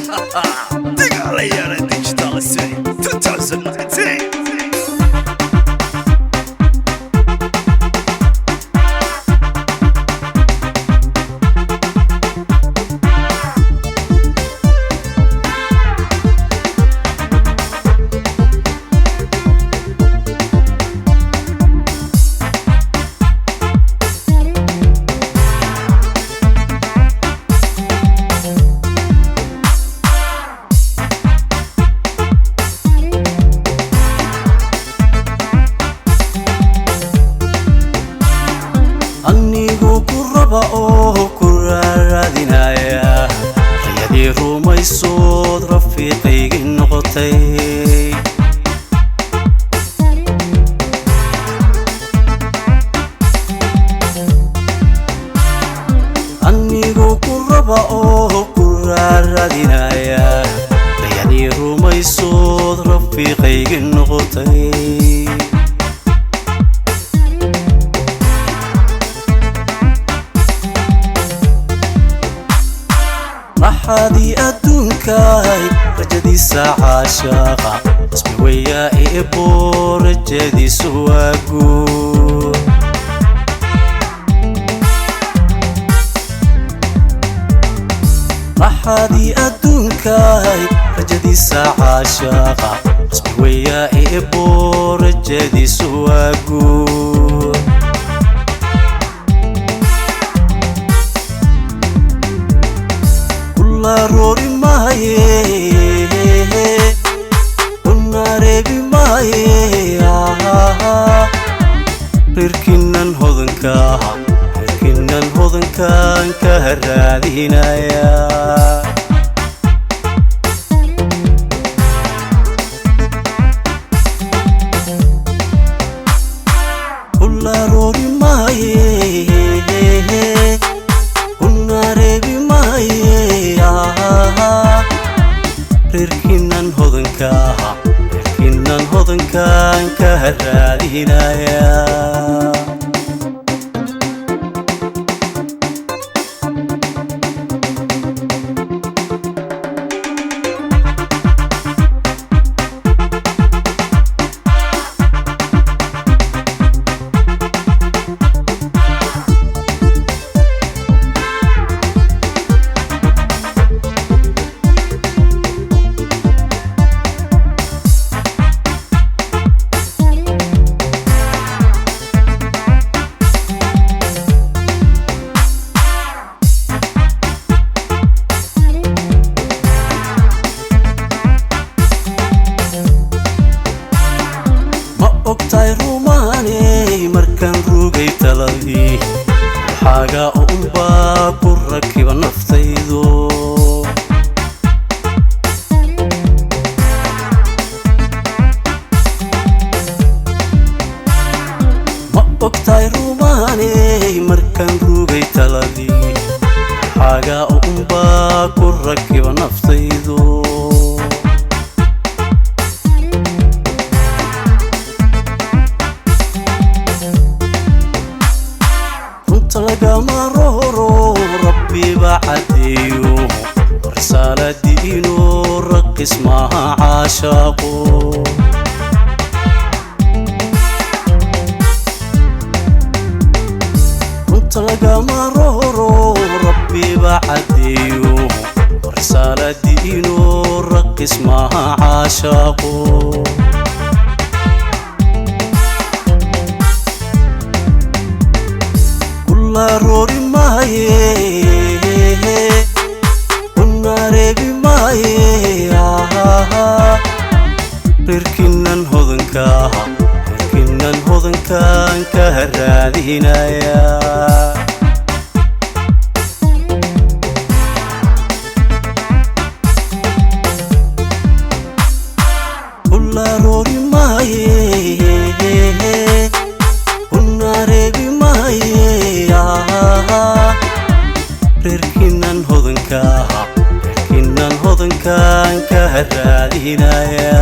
Digga Digital City 2019. oo ku raadinaya riyadii rumaysood rafiiqaygi noqotay anigu ku raba oo ku raadinaya riyadii rumaysood rafiiqaygi noqotay maxadi adduunkaay rajadiisa caashaqa ismi weya eebo rajadiisu waa guud maxadi adduunkaay rajadiisa caashaqa ismi weya eebo rajadiisu waa guud roori maaye unareebi maaye reerkiinan hodankaan ka raadinaya ula roori maaye unareebi maaye reerkiinan hodankaan ka raadinaya ogtahay rumaaney markaan rugay taladii waxaaga unbaa ku rakiba naftaydu ma ogtahay rumaaney markaan rugay taladii waxaaga unbaa ku rakiba naftaydu lagama rooro rabbi bacadeeyo risaaladiinu raqis maaha caashaaqo runta lagama rooro rabbi bacadeeyo risaaladiinu raqis maaha caashaaqo roori maaye unareebi maaye reerkiinan hodankaan ka raadinaya ula roori maaye unareebi maaye reerkiinan hodankaan ka raadinaya